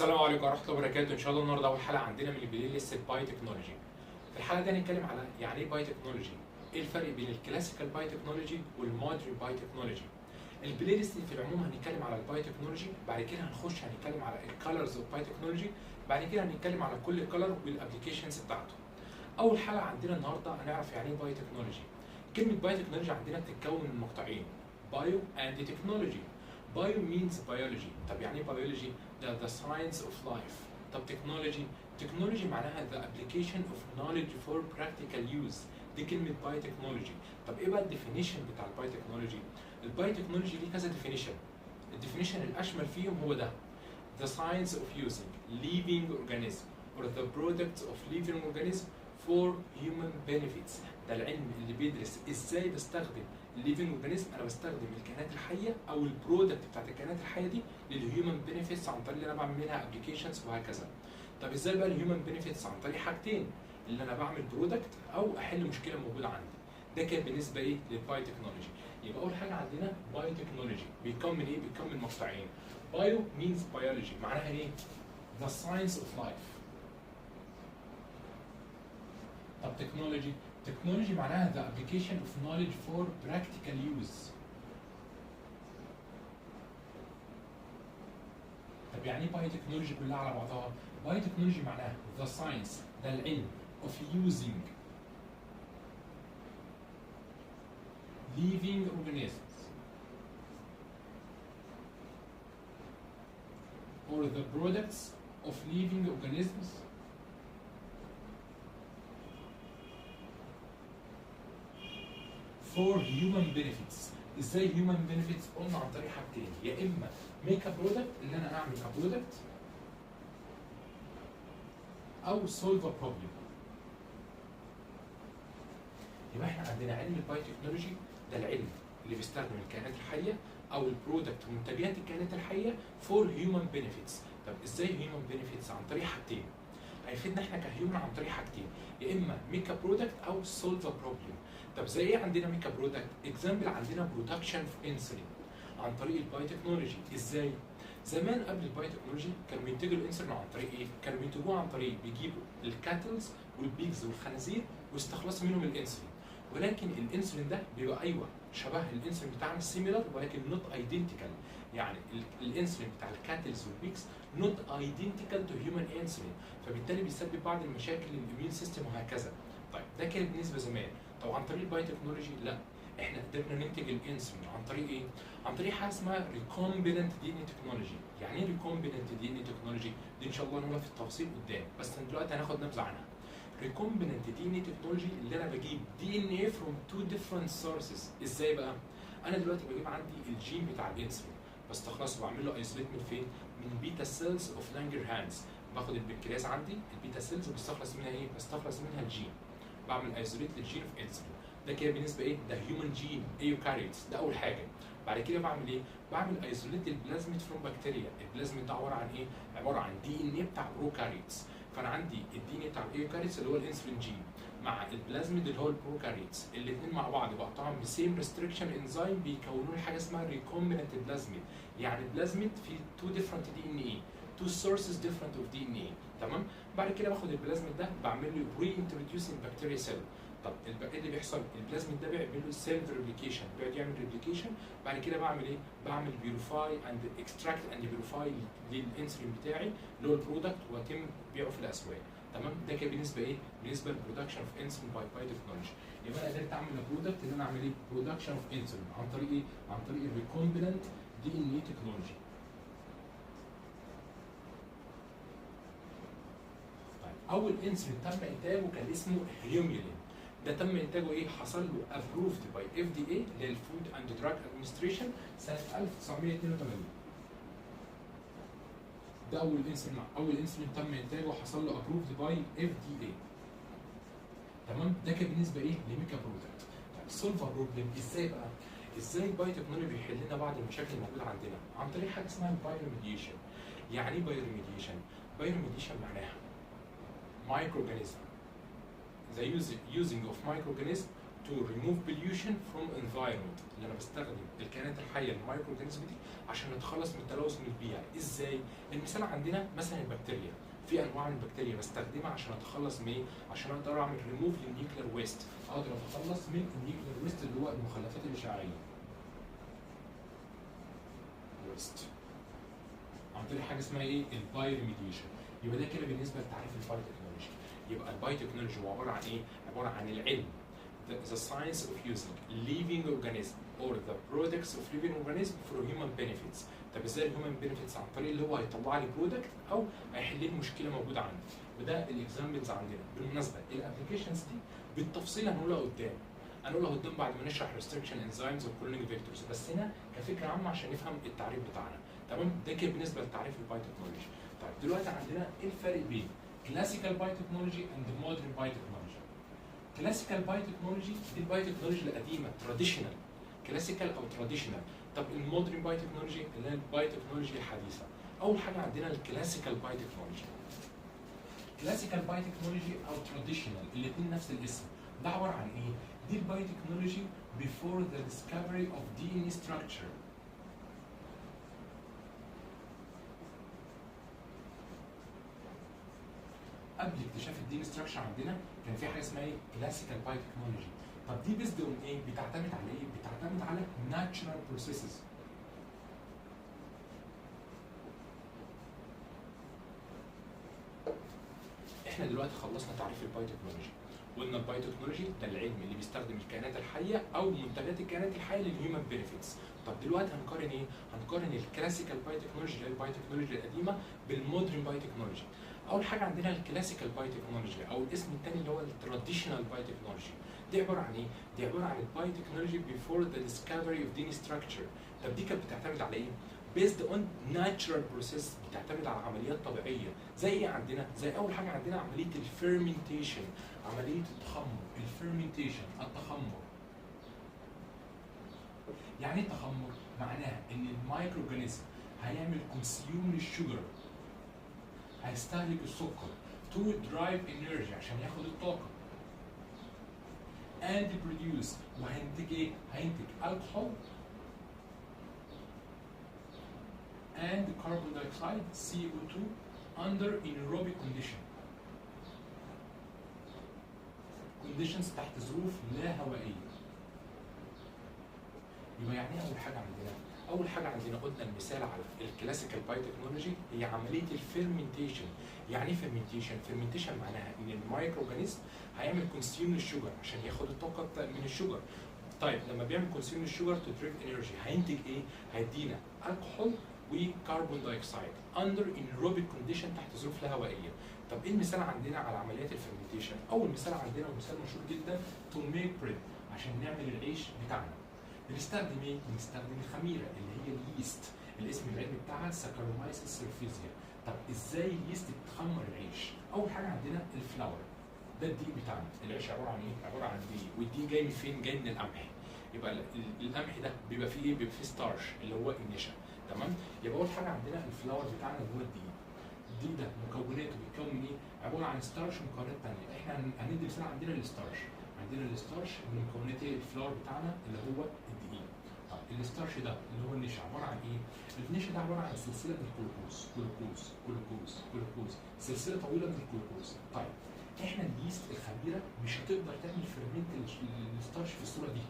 السلام عليكم ورحمه الله وبركاته. ان شاء الله النهارده اول حلقه عندنا من البلاي ليست باي تكنولوجي. في الحلقه دي هنتكلم على يعني ايه باي تكنولوجي، ايه الفرق بين الكلاسيكال باي تكنولوجي والمودرن باي تكنولوجي. البلاي ليست في العموم هنتكلم على الباي تكنولوجي، بعد كده هنتكلم على الكالرز اوف باي تكنولوجي، بعد كده هنتكلم على كل كلر والابلكيشنز بتاعته. اول حلقه عندنا النهارده هنعرف يعني ايه باي تكنولوجي. كلمه باي تكنولوجي عندنا بتتكون من مقطعين، بايو اند تكنولوجي. بايو means biology. طب يعني ايه biology؟ ده the science of life. طب technology معناها the application of knowledge for practical use. دي كلمة باي تكنولوجي. طب ايه بقى الديفينيشن بتاع الباي تكنولوجي؟ الباي تكنولوجي ليه كذا ديفينيشن. الديفينيشن الأشمل فيهم هو ده: the science of using living organism or the products of living organism for human benefits. ده العلم اللي بيدرس ازاي بستخدم الليفنج اورجانيزم، انا بستخدم الكائنات الحيه او البرودكت بتاعت الكائنات الحيه دي للهيومن بنفيتس عن طريق اللي انا بعمل منها ابلكيشنز وهكذا. طب ازاي بقى الهيومن بنفيتس؟ عن طريق حاجتين، اللي انا بعمل برودكت او احل مشكله موجوده عندي. ده كان بالنسبه ايه للباي تكنولوجي. يبقى اول حاجه عندنا باي تكنولوجي بيكون من ايه؟ بيكون من مقطعين. بايو مينز بيولوجي، معناها ايه؟ the science of life. طب تكنولوجي معناها the application of knowledge for practical use. طب يعني ايه باي تكنولوجي كلها على بعضها؟ باي تكنولوجي معناها the science، ده العلم of using living organisms or the products of living organisms for human benefits. ازاي human benefits؟ قلنا عن طريق حاجتين، يا اما make a product، اللي انا اعمل a product، او solve a problem. يبقى احنا عندنا علم الباي تكنولوجي، ده العلم اللي بيستخدم الكائنات الحيه او البرودكت ومنتجات الكائنات الحيه for human benefits. طب ازاي human benefits؟ عن طريق حاجتين، هيفيدنا احنا كهيومن عن طريق حاجتين، يا اما ميك ا برودكت او سولف ا بروبلم. طب زي ايه عندنا ميك ا برودكت؟ اكزامبل عندنا برودكشن اوف انسولين عن طريق الباي تكنولوجي. ازاي؟ زمان قبل الباي تكنولوجي كانوا بينتجوا الانسولين عن طريق ايه؟ كانوا بينتجوه عن طريق بيجيبوا الكاتلز والبيجز والخنازير ويستخلصوا منهم الانسولين، ولكن الانسولين ده بيبقى ايوه شبه الانسولين بتاعنا سيميلر ولكن نوت ايدنتيكال. يعني الانسولين بتاع الكاتلز والبيكس نوت ايدنتيكال تو هيومن انسولين، فبالتالي بيسبب بعض المشاكل للاميون سيستم وهكذا. طيب ده كان بالنسبه زمان. طب عن طريق الباي تكنولوجي لا، احنا قدرنا ننتج الانسولين عن طريق ايه؟ عن طريق حاجه اسمها ريكومبيننت دي ان اي تكنولوجي. يعني ايه ريكومبيننت دي ان اي تكنولوجي؟ دي ان شاء الله نقولها في التفصيل قدام، بس دلوقتي هناخد نبذه عنها. ريكومبيننت دي ان اي تكنولوجي اللي انا بجيب دي ان اي فروم تو ديفرنت سورسز. ازاي بقى؟ انا دلوقتي بجيب عندي الجين بتاع الانسولين، بستخلصه واعمل له ايزوليت من فين؟ من بيتا سيلز اوف لانجر هانز. باخد البنكرياس عندي البيتا سيلز وبستخلص منها ايه؟ بستخلص منها الجين، بعمل ايزوليت للجين اوف انسولين. ده كده بالنسبه ايه؟ ده هيومن جين ايوكاريوتس، ده اول حاجه. بعد كده بعمل ايه؟ بعمل ايزوليت البلازميد فروم بكتيريا. البلازميد ده عباره عن ايه؟ عباره عن دي ان ايه بتاع بروكاريوتس. فانا عندي الدي ان ايه بتاع الايوكاريوتس اللي هو الانسولين جين مع البلازميد اللي هو البروكاريوتس، الاثنين مع بعض بقطعهم بسيم ريستريكشن انزيم بيكونوا لي حاجه اسمها ريكومبيننت بلازميد. يعني البلازميد في تو ديفرنت دي ان ايه، تو سورسز ديفرنت اوف دي ان ايه. تمام؟ بعد كده باخد البلازميد ده بعمل له ري انتروديوسنج بكتيريا سيل. طب ايه اللي بيحصل؟ البلازميد ده بيعمل له سيلف ريبليكيشن، بيقعد يعمل ريبليكيشن. بعد كده بعمل ايه؟ بعمل بيوريفاي اند اكستراكت اند بيوريفاي للانسولين بتاعي اللي هو البرودكت ويتم بيعه في الاسواق. تمام؟ ده كده بالنسبه ايه؟ بالنسبه للبرودكشن اوف انسولين باي تكنولوجي. يبقى انا قدرت اعمل برودكت ان انا اعمل ايه؟ برودكشن اوف انسولين عن طريق ايه؟ عن طريق الريكومبيننت دي ان اي تكنولوجي. طيب اول انسولين تم انتاجه كان اسمه هيوميولين. ده تم انتاجه ايه؟ حصل له ابروفد باي اف دي اي اللي هي الفود اند دراج ادمنستريشن سنه 1982. ده اول انسولين تم انتاجه وحصل له ابروفد باي اف دي اي. تمام؟ ده كان بالنسبه ايه؟ لميكا برودكت. طيب سولف بروبلم ازاي بقى؟ ازاي الباي تكنولوجي بيحل لنا بعض المشاكل الموجوده عندنا؟ عن طريق حاجه اسمها البايوريميديشن. يعني ايه بايوريميديشن؟ بايوريميديشن معناها مايكرو اورجانيزم. The using of microorganism to remove pollution from environment، اللي انا بستخدم الكائنات الحيه المايكرو اورجانيزم دي عشان نتخلص من التلوث من البيئه. ازاي؟ المثال عندنا مثلا البكتيريا، في انواع من البكتيريا بستخدمها عشان اتخلص من ايه؟ عشان اقدر اعمل ريموف للنيوكلير ويست، اقدر اتخلص من النيوكلير ويست اللي هو المخلفات الاشعاعيه. ويست عن طريق حاجه اسمها ايه؟ البايو ريميديشن. يبقى ده كده بالنسبه لتعريف البايو تكنولوجي. يبقى البايو تكنولوجي هو عباره عن ايه؟ عباره عن العلم the science of using living organism or the products of living organism for human benefits. طب ازاي الهيومن بنفيتس؟ عن طريق اللي هو هيطلع لي برودكت او هيحل لي مشكله موجوده عندي. وده الاكزامبلز عندنا. بالمناسبه الابلكيشنز دي بالتفصيل هنقولها قدام. هنقولها قدام بعد ما نشرح ريستركشن انزيمز وكلونينج فيكتورز، بس هنا كفكره عامه عشان نفهم التعريف بتاعنا. تمام؟ ده كده بالنسبه لتعريف البايو تكنولوجي. طيب دلوقتي عندنا ايه الفرق بين كلاسيكال بايو تكنولوجي اند مودرن بايو تكنولوجي؟ كلاسيكال بايو تكنولوجي دي البايو تكنولوجي القديمه تراديشنال، كلاسيكال او تراديشنال. طب المودرن بايو تكنولوجي اللي هي البايو تكنولوجي الحديثه. اول حاجه عندنا الكلاسيكال بايو تكنولوجي. كلاسيكال بايو تكنولوجي او تراديشنال الاثنين نفس الاسم. ده عباره عن ايه؟ دي البايو تكنولوجي before the discovery of DNA structure. قبل اكتشاف الدي ان ستراكشر عندنا كان في حاجه اسمها ايه؟ كلاسيكال بايو تكنولوجي. طب دي بيزد اون ايه؟ بتعتمد على ايه؟ بتعتمد على ناتشرال بروسيسز. احنا دلوقتي خلصنا تعريف البايو تكنولوجي. قلنا البايو تكنولوجي ده العلم اللي بيستخدم الكائنات الحيه او منتجات الكائنات الحيه للهيومن بنفيتس. طب دلوقتي هنقارن ايه؟ هنقارن الكلاسيكال بايو تكنولوجي اللي هي البايو تكنولوجي القديمه بالمودرن بايو تكنولوجي. اول حاجه عندنا الكلاسيكال بايو تكنولوجي او الاسم الثاني اللي هو التراديشنال بايو تكنولوجي. دي عباره عن ايه؟ دي عباره عن البايو تكنولوجي before the discovery of DNA structure. طب دي كانت بتعتمد على ايه؟ based on natural process، بتعتمد على عمليات طبيعيه. زي ايه عندنا؟ زي اول حاجه عندنا عمليه الفيرمنتيشن، عمليه التخمر. الفيرمنتيشن التخمر. يعني ايه التخمر؟ معناها ان المايكرو اورجانيزم هيعمل كونسيوم للشجر، هيستهلك السكر to drive energy عشان ياخد الطاقة and produce، وهينتج ايه؟ هينتج alcohol and carbon dioxide CO2 under anaerobic conditions تحت ظروف لا هوائية. يبقى يعني ايه أول حاجة عندنا؟ أول حاجة عندنا قلنا المثال على الكلاسيكال بايو تكنولوجي هي عملية الفيرمنتيشن. يعني ايه فيرمنتيشن؟ فيرمنتيشن معناها إن المايكرو اورجانيزم هيعمل كونسيوم للشجر عشان ياخد الطاقة من الشجر. طيب لما بيعمل كونسيوم للشجر تو دريف انرجي هينتج ايه؟ هيدينا الكحول وكربون دايوكسيد اندر انيروبيك كونديشن تحت ظروف لا هوائيه. طب ايه المثال عندنا على عمليات الفيرمنتيشن؟ اول مثال عندنا ومثال مشهور جدا تو ميك بريد، عشان نعمل العيش بتاعنا. بنستخدم ايه؟ بنستخدم الخميره اللي هي اليست، الاسم العلمي بتاعها ساكارومايسيس سيرفيزيا. طب ازاي اليست بتخمر العيش؟ اول حاجه عندنا الفلاور، ده الدقيق بتاعنا. العيش عباره عن ايه؟ عباره عن دقيق، والدقيق جاي من فين؟ جاي من القمح. يبقى القمح ده بيبقى فيه ايه؟ بيبقى فيه ستارش اللي هو النشا. تمام؟ يبقى اول حاجه عندنا الفلاور بتاعنا اللي هو الدقيق. الدقيق ده مكوناته بيتكون من ايه؟ عباره عن ستارش ومكونات ثانيه. احنا هندي مثال عندنا الستارش. عندنا الستارش من مكونات ايه؟ الفلاور بتاعنا اللي هو الدقيق. طيب الستارش ده اللي هو النشا عباره عن ايه؟ النشا ده عباره عن سلسله من الجلوكوز، جلوكوز جلوكوز جلوكوز، سلسله طويله من الجلوكوز. طيب احنا اليست الخميره مش هتقدر تعمل فيرمنت الستارش في الصوره دي.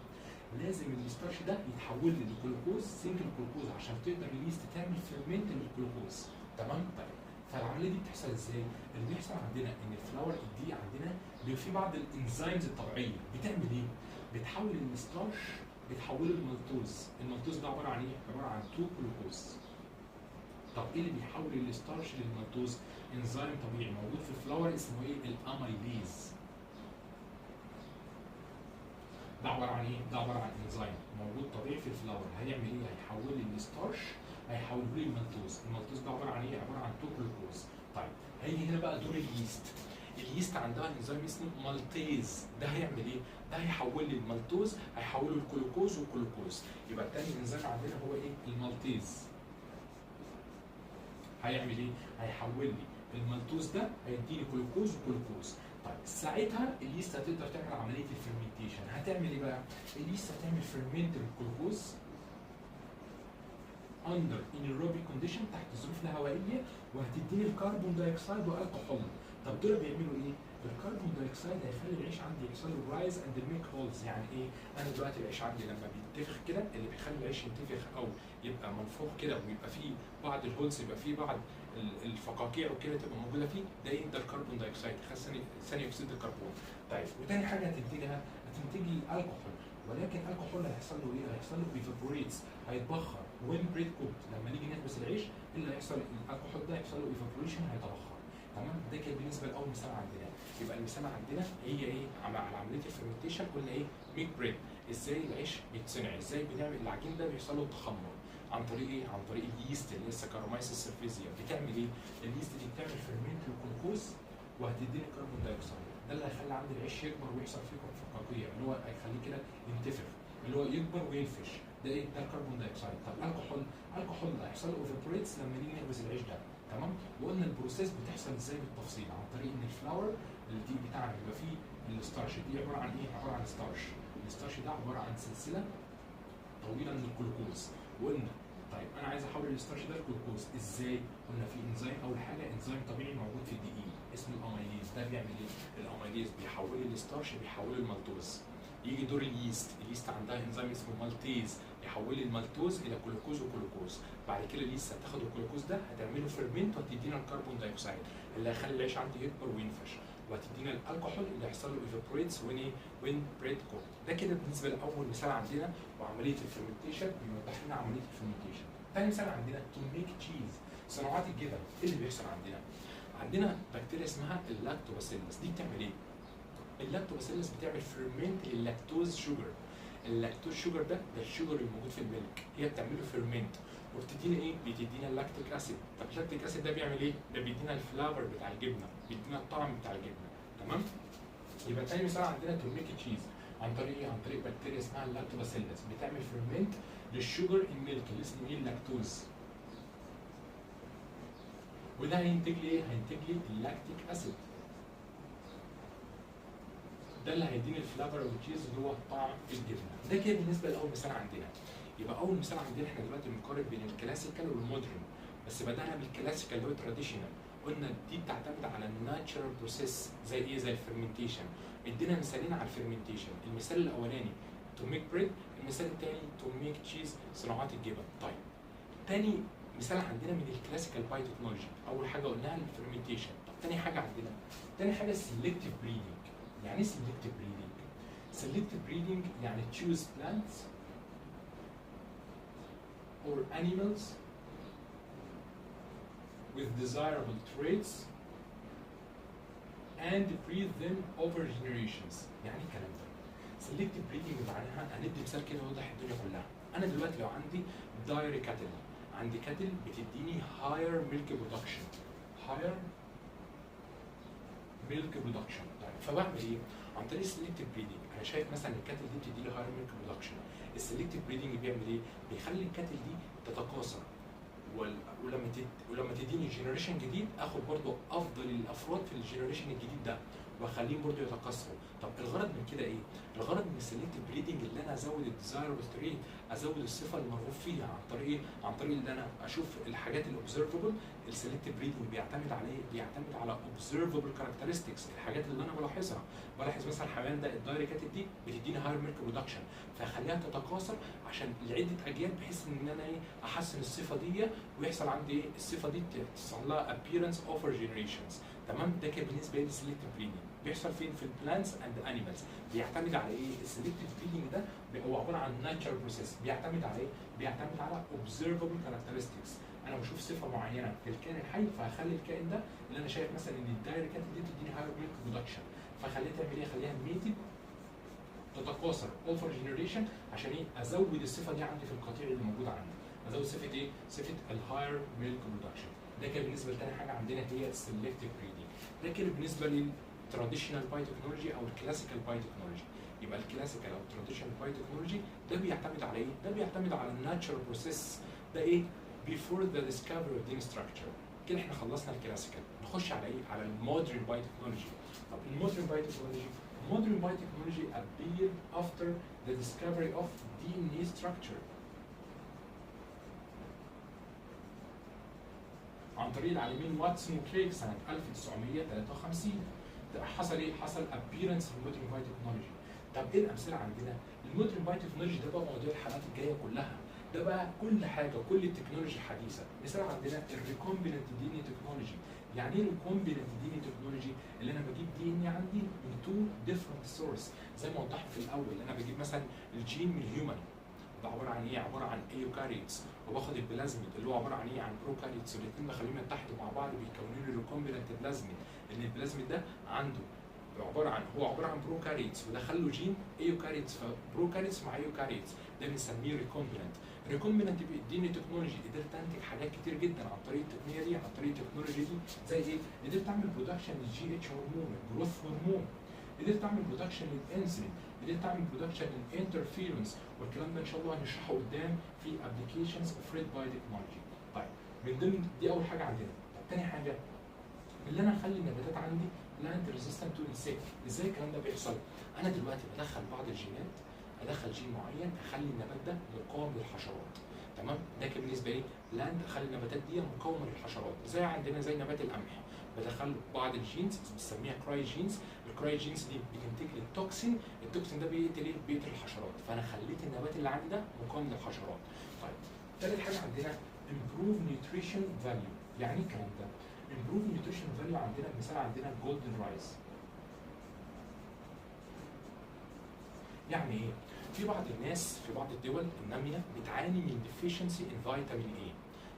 لازم الستارش ده يتحول للجلوكوز، سنجل جلوكوز، عشان تقدر اليست تعمل فيرمنت للجلوكوز. تمام؟ طيب فالعمليه دي بتحصل ازاي؟ اللي بيحصل عندنا ان الفلاور الدقيق عندنا بيبقى فيه بعض الانزيمز الطبيعيه بتعمل ايه؟ بتحول الستارش، بتحوله للمالتوز. المالتوز ده عباره عن ايه؟ عباره عن 2 جلوكوز. طب ايه اللي بيحول الستارش للمالتوز؟ انزيم طبيعي موجود في الفلاور اسمه ايه؟ الاميليز. ده عباره عن ايه؟ ده عباره عن انزيم موجود طبيعي في الفلاور، هيعمل ايه؟ هيحول الستارش، هيحوله لي المالتوز. المالتوز ده عباره عن ايه؟ عباره عن 2 جلوكوز. طيب هيجي هنا بقى دور اليست. اليست عندها انزيم اسمه مالتيز، ده هيعمل ايه؟ ده هيحول لي المالتوز، هيحوله لجلوكوز وجلوكوز. يبقى الثاني انزيم عندنا هو ايه؟ المالتيز. هيعمل ايه؟ هيحول لي المالتوز ده هيديني جلوكوز وجلوكوز. طيب ساعتها اليست هتقدر تعمل عمليه الفرمنتيشن. هتعمل ايه بقى؟ اليست هتعمل فيرمنت الجلوكوز اندر انيروبيك كونديشن، تحت الظروف الهوائيه، وهتديني الكربون دايوكسيد والكحول. طب دول بيعملوا ايه؟ الكربون دايوكسيد هيخلي العيش عندي يحصل له رايز اند ميك هولز. يعني ايه؟ انا دلوقتي العيش عندي لما بينتفخ كده، اللي بيخلي العيش ينتفخ او يبقى منفوخ كده ويبقى فيه بعض الهولز، يبقى فيه بعض الفقاقيع وكده تبقى موجوده فيه، ده ايه؟ ده الكربون دايوكسيد، ثاني اكسيد الكربون. طيب وتاني حاجه هتنتجها، هتنتج لي الكحول، ولكن الكحول هيحصل له ايه؟ هيحصل له ايفابوريتس، هيتبخر. وين بريد كوكت، لما نيجي نكبس العيش ايه اللي هيحصل؟ الكحول ده هيحصل له ايفابوريشن، هيتبخر. تمام؟ ده كان بالنسبه لاول مثال عندنا. يبقى المثال عندنا هي ايه؟ على عمليه الفرمنتيشن قلنا ايه؟ ميك بريد. ازاي العيش بيتصنع؟ ازاي بنعمل العجين ده بيحصل له تخمر؟ عن طريق ايه؟ عن طريق اليست اللي هي السكرومايسيس سيرفيزيا. بتعمل ايه؟ اليست دي بتعمل فيرمنت للجلوكوز وهتديني كربون دايوكسيد. ده اللي هيخلي عندي العيش يكبر ويحصل فيه فقاقيع، اللي هو هيخليه كده ينتفخ، اللي هو يكبر وينفش. ده ايه؟ ده الكربون دايوكسيد. طب الكحول ده هيحصل له اوفربريتس لما نيجي نكبس العيش ده. تمام؟ وقلنا البروسيس بتحصل ازاي بالتفصيل، عن طريق ان الفلاور اللي دي بتاعنا بيبقى فيه الستارش. دي عباره عن ايه؟ عباره عن ستارش. الستارش ده عباره عن سلسله طويله من الجلوكوز. وقلنا طيب انا عايز احول الستارش ده لجلوكوز ازاي؟ قلنا في انزيم، اول حاجه انزيم طبيعي موجود في الدقيق اسمه الاميليز. ده بيعمل ايه؟ الاميليز بيحول الستارش، بيحول المالتوز. يجي دور اليست عندها انزيم اسمه مالتيز، يحول المالتوز الى جلوكوز وجلوكوز. بعد كده اليست هتاخد الجلوكوز ده هتعمله فيرمنت وهتدينا الكربون دايوكسيد اللي هيخلي العيش عندي يكبر وينفش، وهتدينا الكحول اللي هيحصل له ايفابوريتس وين بريد كوك. ده كده بالنسبه لاول مثال عندنا وعمليه الفرمنتيشن، بيوضح لنا عمليه الفرمنتيشن. ثاني مثال عندنا تو ميك تشيز، صناعات الجبن. ايه اللي بيحصل عندنا؟ عندنا بكتيريا اسمها اللاكتوباسيلس. دي بتعمل ايه؟ اللاكتوباسيلس بتعمل فيرمنت للاكتوز شوجر. اللاكتوز شوجر ده الشوجر اللي موجود في الميلك، هي بتعمل له فيرمنت وبتدينا ايه؟ بتدينا اللاكتيك اسيد. طب اللاكتيك اسيد ده بيعمل ايه؟ ده بيدينا الفلافر بتاع الجبنه، بيدينا الطعم بتاع الجبنه. تمام؟ يبقى تاني مثال عندنا تو ميك تشيز عن طريق ايه؟ عن طريق بكتيريا اسمها اللاكتوباسيلس بتعمل فيرمنت للشوجر الميلك اللي اسمه ايه؟ اللاكتوز. وده هينتج لي ايه؟ هينتج لي اللاكتيك اسيد. ده اللي هيديني الفلافر والتشيز اللي هو طعم الجبنه. ده كده بالنسبه لاول مثال عندنا. يبقى اول مثال عندنا احنا دلوقتي بنقارن بين الكلاسيكال والمودرن، بس بدانا بالكلاسيكال اللي هو تراديشنال. قلنا دي بتعتمد على الناتشرال بروسيس زي ايه؟ زي الفرمنتيشن. ادينا مثالين على الفرمنتيشن، المثال الاولاني تو ميك بريد، المثال الثاني تو ميك تشيز، صناعات الجبن. طيب تاني مثال عندنا من الكلاسيكال باي تكنولوجي، اول حاجه قلناها الفرمنتيشن. طب تاني حاجه عندنا، تاني حاجه السلكتيف بريدنج. يعني ايه سلكتيف بريدنج؟ سلكتيف بريدنج يعني تشوز plants or animals with desirable traits and breed them over generations. يعني ايه الكلام ده؟ سلكتيف بريدنج معناها هندي مثال كده يوضح الدنيا كلها. انا دلوقتي لو عندي دايري كاتل، عندي كاتل بتديني higher milk production، higher milk production. طيب فبعمل ايه؟ عن طريق السلكتيف بريدنج. انا شايف مثلا الكاتل دي بتدي لي هاير ميلك برودكشن. السلكتيف بريدنج بيعمل ايه؟ بيخلي الكاتل دي تتكاثر، ولما تديني جنريشن جديد اخد برضو افضل الافراد في الجنريشن الجديد ده واخليهم برضو يتكاثروا. طب الغرض من كده ايه؟ الغرض من السلكتيف بريدنج اللي انا ازود الديزايربل تريت، ازود الصفه المرغوب فيها عن طريق ايه؟ عن طريق ان انا اشوف الحاجات الاوبزرفبل. السلكتيف بريدنج بيعتمد على ايه؟ بيعتمد على اوبزرفبل كاركترستكس، الحاجات اللي انا بلاحظها. بلاحظ مثلا الحيوان ده الدايري كاتل دي بتديني هاير ميلك برودكشن، فاخليها تتكاثر عشان لعده اجيال، بحيث ان انا ايه؟ احسن الصفه دي ويحصل عندي ايه؟ الصفه دي تحصل لها appearance over generations. تمام؟ ده كان بالنسبه لي السلكتيف بريدنج. بيحصل فين؟ في البلانتس اند انيمالز. بيعتمد على ايه؟ السلكتيف بريدنج ده هو عباره عن ناتشرال بروسيس. بيعتمد على ايه؟ بيعتمد على observable characteristics. انا بشوف صفه معينه في الكائن الحي فهخلي الكائن ده اللي انا شايف مثلا ان الدايري كاتل دي بتديني هاير ميلك برودكشن، فخليها تعمل ايه؟ اخليها ميتد تتكاثر اوفر جنريشن عشان ايه؟ ازود الصفه دي عندي في القطيع اللي موجود عندي. ازود صفه ايه؟ صفه الهاير ميلك برودكشن. ده كده بالنسبه لتاني حاجه عندنا هي السلكتيف بريدنج. ده كده بالنسبه للتراديشنال باي تكنولوجي او الكلاسيكال باي تكنولوجي. يبقى الكلاسيكال او التراديشنال باي تكنولوجي ده بيعتمد على ايه؟ ده بيعتمد على الناتشرال بروسيس. ده ايه؟ before the discovery of DNA structure. كده احنا خلصنا الكلاسيكال. نخش على ايه؟ على المودرن باي تكنولوجي. طب المودرن باي تكنولوجي، modern biotechnology appeared after the discovery of DNA structure عن طريق العالمين واتسون وكريك سنة 1953. ده حصل ايه؟ حصل appearance في المودرن بايوتكنولوجي. طب ايه الامثله عندنا؟ المودرن بايوتكنولوجي ده بقى مواضيع الحلقات الجايه كلها، ده بقى كل حاجه، كل التكنولوجي الحديثه. مثال عندنا الريكومبيننت دي ان تكنولوجي. يعني ايه ريكومبيننت دي ان تكنولوجي؟ اللي انا بجيب دي ان عندي من تو ديفرنت سورس، زي ما وضحت في الاول. انا بجيب مثلا الجين من الهيومن، ده عباره عن ايه؟ عباره عن ايوكاريوتس، وباخد البلازميد اللي هو عباره عن ايه؟ عن بروكاريوتس، والاثنين بخليهم يتحدوا مع بعض بيكونوا لي ريكومبيننت بلازميد. ان البلازميد ده عنده عباره عن بروكاريوتس ودخل له جين ايوكاريوتس، فبروكاريوتس مع ايوكاريوتس ده بنسميه ريكومبيننت. ريكومبيننت بيديني تكنولوجي، قدرت انتج حاجات كتير جدا عن طريق التقنيه دي، عن طريق التكنولوجي دي. زي ايه؟ قدرت اعمل برودكشن للجي اتش هرمون، الجروث هرمون. قدرت اعمل برودكشن للانسولين، قدرت اعمل برودكشن للانترفيرنس، والكلام ده ان شاء الله هنشرحه قدام في ابلكيشنز اوف ريد باي تكنولوجي. طيب من ضمن دي اول حاجه عندنا. طب تاني حاجه، اللي انا اخلي النباتات عندي بلانت ريزيستنت تو انسكت. ازاي الكلام ده بيحصل؟ انا دلوقتي بدخل بعض الجينات، ادخل جين معين اخلي النبات ده مقاوم للحشرات. تمام؟ ده كان بالنسبه لي بلانت، اخلي النباتات دي مقاومه للحشرات. زي عندنا زي نبات القمح، بدخل له بعض الجينز بنسميها كراي جينز. الكراي جينز دي بتنتج لي التوكسين، التوكسين ده بيقتل ايه؟ بيقتل الحشرات، فانا خليت النبات اللي عندي ده مقاوم للحشرات. طيب ثالث حاجه عندنا improve nutrition value. يعني ايه الكلام ده؟ improve nutrition value عندنا مثال عندنا golden rice. يعني ايه؟ في بعض الناس في بعض الدول الناميه بتعاني من deficiency in vitamin A.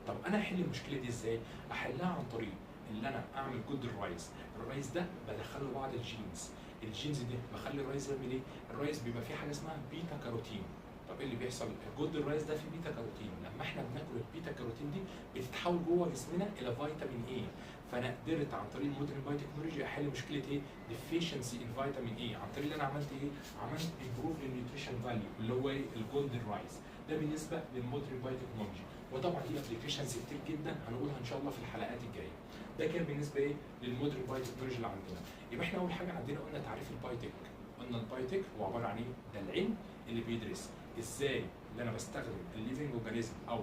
طب انا احل المشكله دي ازاي؟ احلها عن طريق اللي انا اعمل جود الرايس. الرايس ده بدخله بعض الجينز، الجينز دي بخلي الرايس يعمل ايه؟ الرايس بيبقى فيه حاجه اسمها بيتا كاروتين. طب ايه اللي بيحصل؟ الجود الرايس ده فيه بيتا كاروتين، لما احنا بناكل البيتا كاروتين دي بتتحول جوه جسمنا الى فيتامين اي. فانا قدرت عن طريق المودرن باي تكنولوجي احل مشكله ايه؟ ديفيشنسي ان فيتامين اي. عن طريق اللي انا عملت ايه؟ عملت امبروف للنيوتريشن فاليو اللي هو ايه؟ الجولدن رايس. ده بالنسبه للمودرن باي تكنولوجي، وطبعا دي ابلكيشنز كتير جدا هنقولها ان شاء الله في الحلقات الجايه. ده كان بالنسبه ايه؟ للمودرن باي تكنولوجي اللي عندنا. يبقى احنا اول حاجه عندنا قلنا تعريف البايتك. قلنا البايتك هو عباره عن ايه؟ ده العلم اللي بيدرس ازاي اللي انا بستخدم الليفنج اورجانيزم او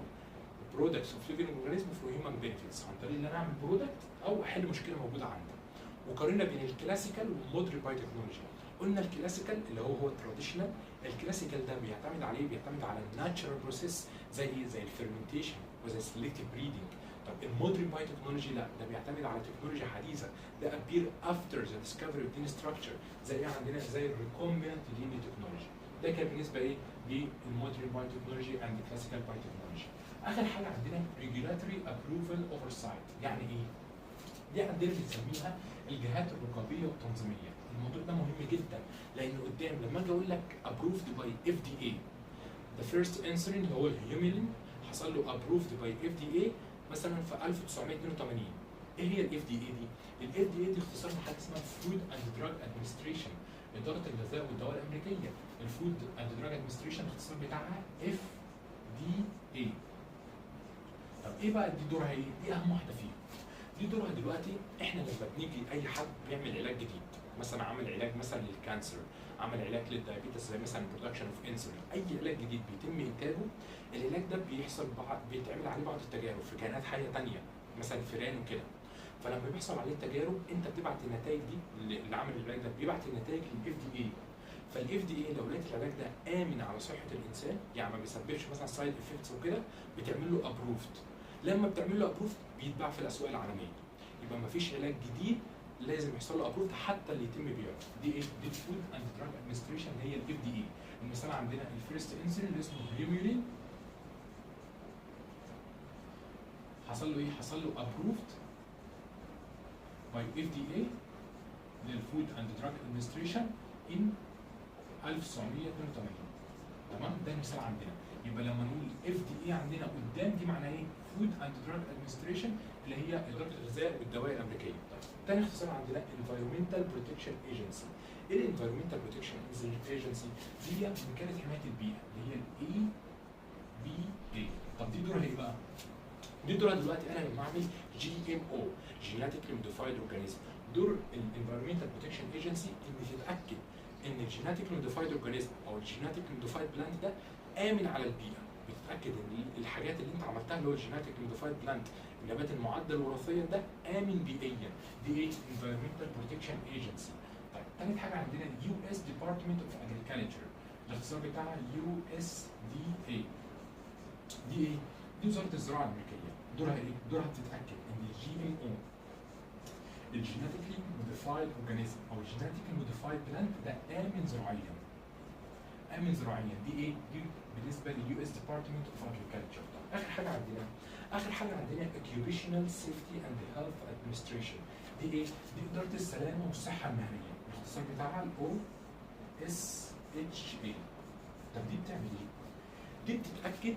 برودكتس اوف ليفنج اورجانيزم فور هيومن بنفيتس، عن طريق ان انا اعمل برودكت او احل مشكله موجوده عندي. وقارنا بين الكلاسيكال والمودرن باي تكنولوجي. قلنا الكلاسيكال اللي هو التراديشنال. الكلاسيكال ده بيعتمد عليه؟ بيعتمد على الناتشرال بروسيس زي ايه؟ زي الفيرمنتيشن وزي السلكتيف بريدنج. طب المودرن باي تكنولوجي لا، ده بيعتمد على تكنولوجيا حديثه. ده appear after the discovery of DNA structure، زي ايه عندنا؟ زي الريكومبيننت DNA تكنولوجي. ده كان بالنسبه ايه؟ للمودرن باي تكنولوجي اند كلاسيكال باي تكنولوجي. اخر حاجه عندنا regulatory approval oversight. يعني ايه؟ دي عندنا بنسميها الجهات الرقابيه والتنظيميه. الموضوع ده مهم جدا، لان قدام لما اجي اقول لك approved by FDA، the first insulin اللي هو الهيوميلين حصل له approved by FDA مثلا في 1982. ايه هي الاف دي اي دي؟ الاف دي اي دي اختصار لحاجه اسمها فود اند دراج ادمنستريشن، اداره الغذاء والدواء الامريكيه. الفود اند دراج ادمنستريشن الاختصار بتاعها اف دي اي. طب ايه بقى دي دورها ايه؟ دي اهم واحده فيهم. دي دورها دلوقتي احنا لما بنيجي اي حد بيعمل علاج جديد، مثلا عمل علاج مثلا للكانسر، عمل علاج للدايابيتس زي مثلا برودكشن اوف انسولين، اي علاج جديد بيتم انتاجه، العلاج ده بيحصل بيتعمل عليه بعض التجارب في كائنات حيه ثانيه مثلا فئران وكده. فلما بيحصل عليه التجارب انت بتبعت النتائج دي اللي عامل العلاج ده بيبعت النتائج للاف دي اي. فالاف دي اي لو لقيت العلاج ده امن على صحه الانسان، يعني ما بيسببش مثلا سايد افكتس وكده، بتعمل له ابروفد. لما بتعمل له ابروفد بيتباع في الاسواق العالميه. يبقى ما فيش علاج جديد لازم يحصل له ابروفد حتى اللي يتم بيعه. دي ايه؟ دي فود اند دراج ادمنستريشن هي الاف دي اي. المثال عندنا الفيرست انسولين اللي اسمه هيوميلين حصل له ايه؟ حصل له ابروفد باي اف دي اي للفود اند دراج ادمنستريشن ان 1982. تمام؟ ده المثال عندنا. يبقى لما نقول اف دي اي عندنا قدام دي معناها ايه؟ فود اند دراج ادمنستريشن اللي هي اداره الغذاء والدواء الامريكيه. تاني اختصار عندنا Environmental Protection Agency. ايه الانفيرمنتال بروتكشن ايجنسي؟ دي وكاله حمايه البيئه اللي هي الاي بي اي. طب دي دورها ايه بقى؟ دي دورها دلوقتي انا لما اعمل جي ام او جينيتيكلي موديفايد اورجانيزم، دور الانفيرمنتال بروتكشن ايجنسي ان تتاكد ان الجينيتيكلي موديفايد اورجانيزم او الجينيتيكلي موديفايد بلانت ده امن على البيئه، بتتاكد ان الحاجات اللي انت عملتها اللي هو الجينيتيكلي موديفايد بلانت النبات المعدل وراثيا ده امن بيئيا. دي ايه؟ انفيرمنتال بروتكشن ايجنسي. طيب ثالث حاجه عندنا اليو اس ديبارتمنت اوف اجريكلتشر، الاختصار بتاعها يو اس دي اي. دي ايه؟ دي وزاره الزراعه الامريكيه. دورها ايه؟ دورها بتتاكد ان الجي ام او الجينيتيكلي موديفايد اورجانيزم او الجينيتيكلي موديفايد بلانت ده امن زراعيا. امن زراعيا دي ايه؟ دي بالنسبه لليو اس ديبارتمنت اوف اجريكلتشر. اخر حاجه عندنا occupational safety and health administration. دي ايه؟ دي اداره السلامه والصحه المهنيه، الاختصار بتاعها الاو اس اتش اي. طب دي بتعمل ايه؟ دي بتتاكد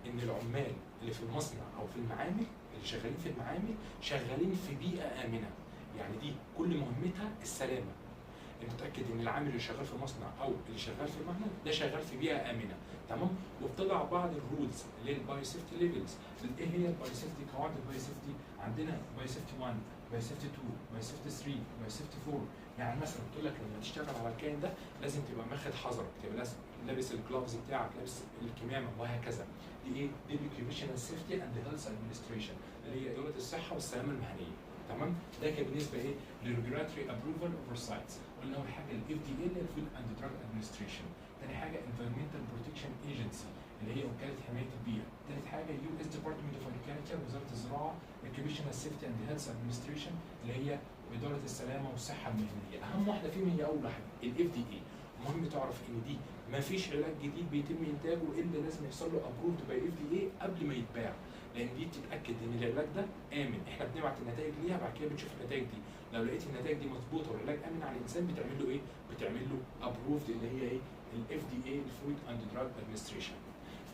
ان العمال اللي في المصنع او في المعامل اللي شغالين في المعامل شغالين في بيئه امنه. يعني دي كل مهمتها السلامه، متاكد ان العامل اللي شغال في المصنع او اللي شغال في المعمل ده شغال في بيئه امنه، تمام؟ وبتضع بعض الرولز للبايو سيفتي ليفلز. ايه هي البايو سيفتي؟ قواعد البايو سيفتي عندنا بايو سيفتي 1، بايو سيفتي 2، بايو سيفتي 3، بايو سيفتي 4. يعني مثلا بتقول لك لما تشتغل على الكائن ده لازم تبقى ماخد حذرك، تبقى لازم لابس الجلافز بتاعك، لابس الكمامه وهكذا. دي ايه؟ دي الاوكيوبيشنال سيفتي اند هيلث ادمنستريشن اللي هي اداره الصحه والسلامه المهنيه، تمام؟ ده كان بالنسبه ايه؟ للريجولاتوري ابروفال اوفر سايتس. قلنا اول حاجه الاف دي اي اللي هي الفود اند دراج ادمنستريشن، ثاني حاجه انفيرمنتال بروتكشن ايجنسي اللي هي وكاله حمايه البيئه، ثالث حاجه يو اس ديبارتمنت اوف اجريكلتشر وزاره الزراعه اوكيوبيشنال سيفتي اند هيلث ادمنستريشن اللي هي اداره السلامه والصحه المهنيه. اهم واحده فيهم هي اول واحده الاف دي اي. مهم تعرف ان دي ما فيش علاج جديد بيتم انتاجه الا لازم يحصل له ابروفد باي اف دي اي قبل ما يتباع، لان دي بتتاكد ان العلاج ده امن. احنا بنبعت النتائج ليها، بعد كده بنشوف النتائج دي، لو لقيت النتائج دي مظبوطه والعلاج امن على الانسان بتعمل له ايه؟ بتعمل له ابروفد اللي هي ايه؟ الاف دي اي الفود اند دراج ادمنستريشن.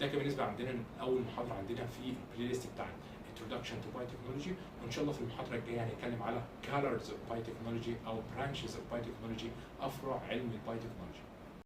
ده كان بالنسبه عندنا اول محاضره عندنا في البلاي ليست بتاعت Introduction to Biotechnology، وان شاء الله في المحاضره الجايه هنتكلم على Colors of Biotechnology او Branches of Biotechnology، افرع علم البايوتكنولوجي.